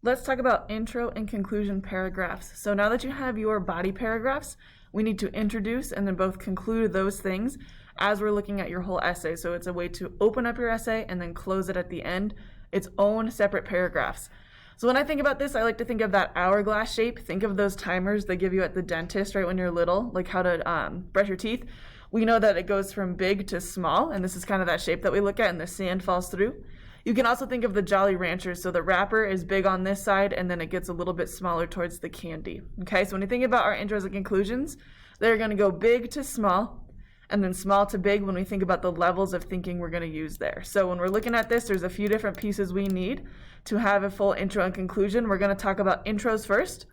Let's talk about intro and conclusion paragraphs. So now that you have your body paragraphs, we need to introduce and then both conclude those things as we're looking at your whole essay. So it's a way to open up your essay and then close it at the end, its own separate paragraphs. So when I think about this, I like to think of that hourglass shape. Think of those timers they give you at the dentist, right, when you're little, like how to brush your teeth. We know that it goes from big to small, and this is kind of that shape that we look at, and the sand falls through. You can also think of the Jolly Ranchers. So the wrapper is big on this side, and then it gets a little bit smaller towards the candy. Okay, so when you think about our intros and conclusions, they're going to go big to small, and then small to big when we think about the levels of thinking we're going to use there. So when we're looking at this, there's a few different pieces we need to have a full intro and conclusion. We're going to talk about intros first.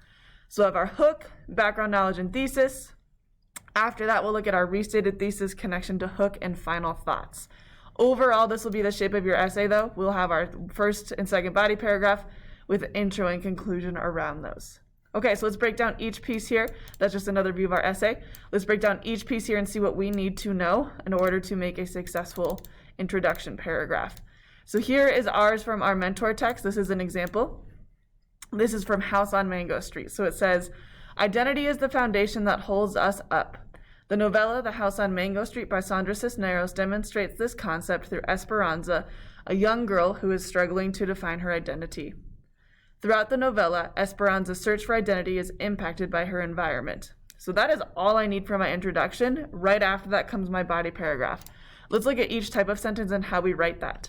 So we have our hook, background knowledge, and thesis. After that, we'll look at our restated thesis, connection to hook, and final thoughts. Overall, this will be the shape of your essay, though. We'll have our first and second body paragraph with intro and conclusion around those. Okay, so let's break down each piece here. That's just another view of our essay. Let's break down each piece here and see what we need to know in order to make a successful introduction paragraph. So here is ours from our mentor text. This is an example. This is from House on Mango Street. So it says, identity is the foundation that holds us up. The novella, The House on Mango Street by Sandra Cisneros, demonstrates this concept through Esperanza, a young girl who is struggling to define her identity. Throughout the novella, Esperanza's search for identity is impacted by her environment. So that is all I need for my introduction. Right after that comes my body paragraph. Let's look at each type of sentence and how we write that.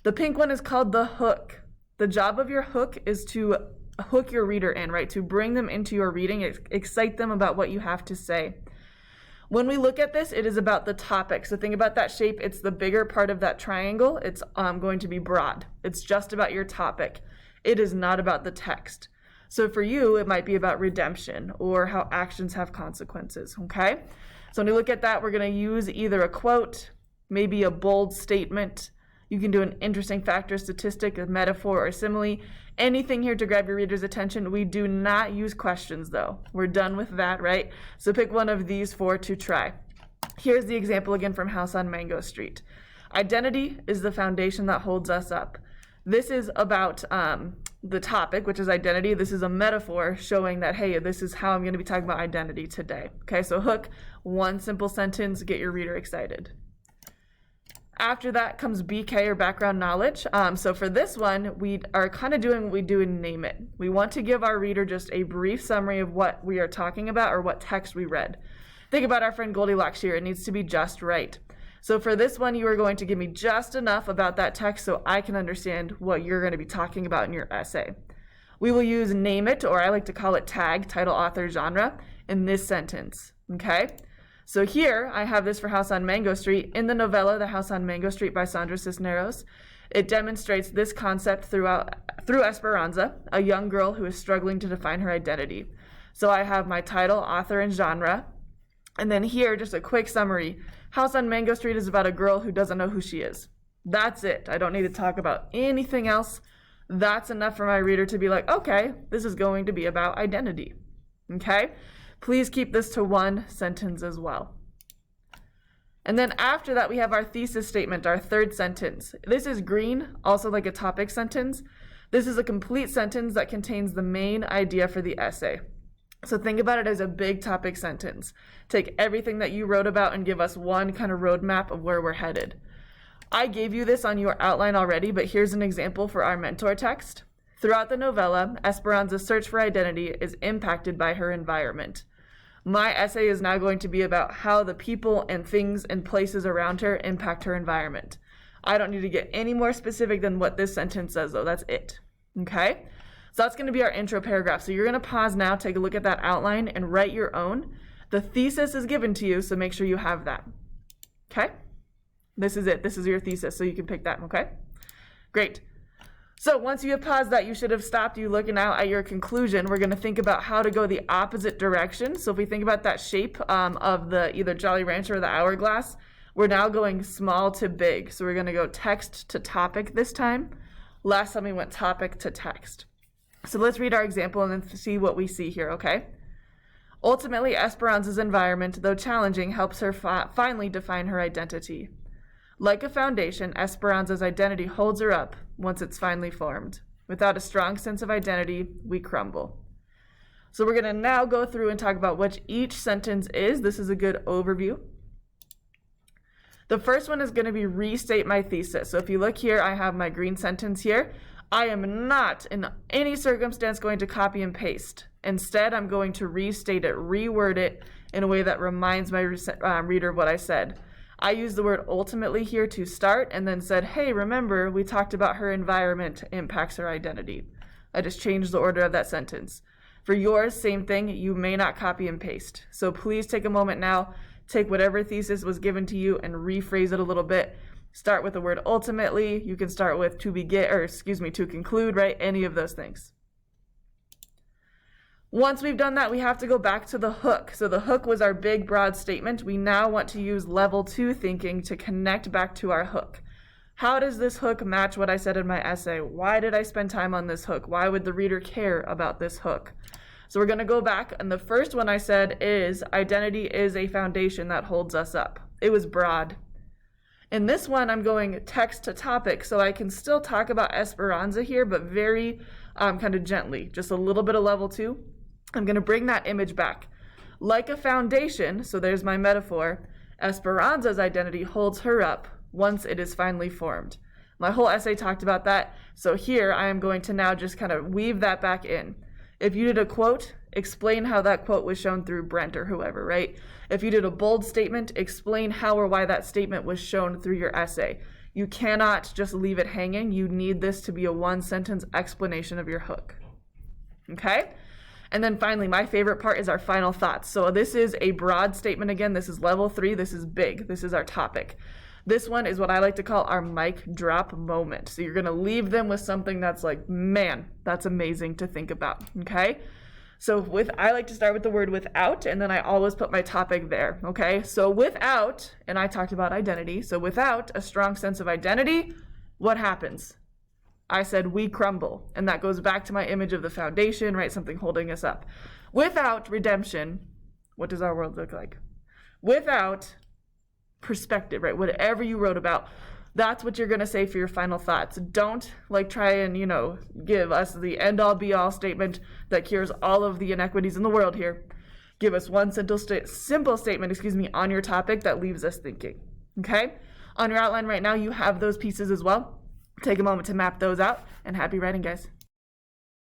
The pink one is called the hook. The job of your hook is to hook your reader in, right? To bring them into your reading, excite them about what you have to say. When we look at this, it is about the topic. So think about that shape. It's the bigger part of that triangle. It's going to be broad. It's just about your topic. It is not about the text. So for you, it might be about redemption or how actions have consequences, okay? So when we look at that, we're going to use either a quote, maybe a bold statement. You can do an interesting fact or statistic, a metaphor or simile, anything here to grab your reader's attention. We do not use questions though. We're done with that, right? So pick one of these four to try. Here's the example again from House on Mango Street. Identity is the foundation that holds us up. This is about the topic, which is identity. This is a metaphor showing that, hey, this is how I'm going to be talking about identity today. Okay, so hook, one simple sentence, get your reader excited. After that comes BK, or background knowledge. So for this one, we are kind of doing what we do in Name It. We want to give our reader just a brief summary of what we are talking about or what text we read. Think about our friend Goldilocks here. It needs to be just right. So for this one, you are going to give me just enough about that text so I can understand what you're going to be talking about in your essay. We will use Name It, or I like to call it tag, title, author, genre, in this sentence, okay? So here, I have this for House on Mango Street. In the novella, The House on Mango Street by Sandra Cisneros, it demonstrates this concept through Esperanza, a young girl who is struggling to define her identity. So I have my title, author, and genre. And then here, just a quick summary. House on Mango Street is about a girl who doesn't know who she is. That's it. I don't need to talk about anything else. That's enough for my reader to be like, okay, this is going to be about identity. Okay? Please keep this to one sentence as well. And then after that, we have our thesis statement, our third sentence. This is green, also like a topic sentence. This is a complete sentence that contains the main idea for the essay. So think about it as a big topic sentence. Take everything that you wrote about and give us one kind of roadmap of where we're headed. I gave you this on your outline already, but here's an example for our mentor text. Throughout the novella, Esperanza's search for identity is impacted by her environment. My essay is now going to be about how the people and things and places around her impact her environment. I don't need to get any more specific than what this sentence says, though. That's it. Okay? So that's going to be our intro paragraph. So you're going to pause now, take a look at that outline, and write your own. The thesis is given to you, so make sure you have that. Okay? This is it. This is your thesis, so you can pick that, okay? Great. So once you have paused that, you should have stopped you looking out at your conclusion. We're going to think about how to go the opposite direction. So if we think about that shape of the either Jolly Rancher or the hourglass, we're now going small to big. So we're going to go text to topic this time. Last time we went topic to text. So let's read our example and then see what we see here, okay? Ultimately, Esperanza's environment, though challenging, helps her finally define her identity. Like a foundation, Esperanza's identity holds her up once it's finally formed. Without a strong sense of identity, we crumble. So we're going to now go through and talk about what each sentence is. This is a good overview. The first one is going to be restate my thesis. So if you look here, I have my green sentence here. I am not in any circumstance going to copy and paste. Instead, I'm going to restate it, reword it in a way that reminds my reader of what I said. I used the word ultimately here to start and then said, hey, remember, we talked about her environment impacts her identity. I just changed the order of that sentence. For yours, same thing, you may not copy and paste. So please take a moment now, take whatever thesis was given to you and rephrase it a little bit. Start with the word ultimately. You can start with to conclude, right? Any of those things. Once we've done that, we have to go back to the hook. So the hook was our big, broad statement. We now want to use level 2 thinking to connect back to our hook. How does this hook match what I said in my essay? Why did I spend time on this hook? Why would the reader care about this hook? So we're going to go back, and the first one I said is identity is a foundation that holds us up. It was broad. In this one, I'm going text to topic, so I can still talk about Esperanza here, but very kind of gently, just a little bit of level 2. I'm going to bring that image back. Like a foundation, so there's my metaphor, Esperanza's identity holds her up once it is finally formed. My whole essay talked about that, so here I am going to now just kind of weave that back in. If you did a quote, explain how that quote was shown through Brent or whoever, right? If you did a bold statement, explain how or why that statement was shown through your essay. You cannot just leave it hanging. You need this to be a one-sentence explanation of your hook. Okay? And then finally, my favorite part is our final thoughts. So this is a broad statement again. This is level 3. This is big. This is our topic. This one is what I like to call our mic drop moment. So you're going to leave them with something that's like, man, that's amazing to think about, okay? So I like to start with the word without, and then I always put my topic there, okay? So without, and I talked about identity, so without a strong sense of identity, what happens? I said we crumble, and that goes back to my image of the foundation, right? Something holding us up. Without redemption, what does our world look like? Without perspective, right? Whatever you wrote about, that's what you're going to say for your final thoughts. Don't try and, give us the end all be all statement that cures all of the inequities in the world here. Give us one simple statement, on your topic that leaves us thinking. Okay? On your outline right now, you have those pieces as well. Take a moment to map those out, and happy writing, guys.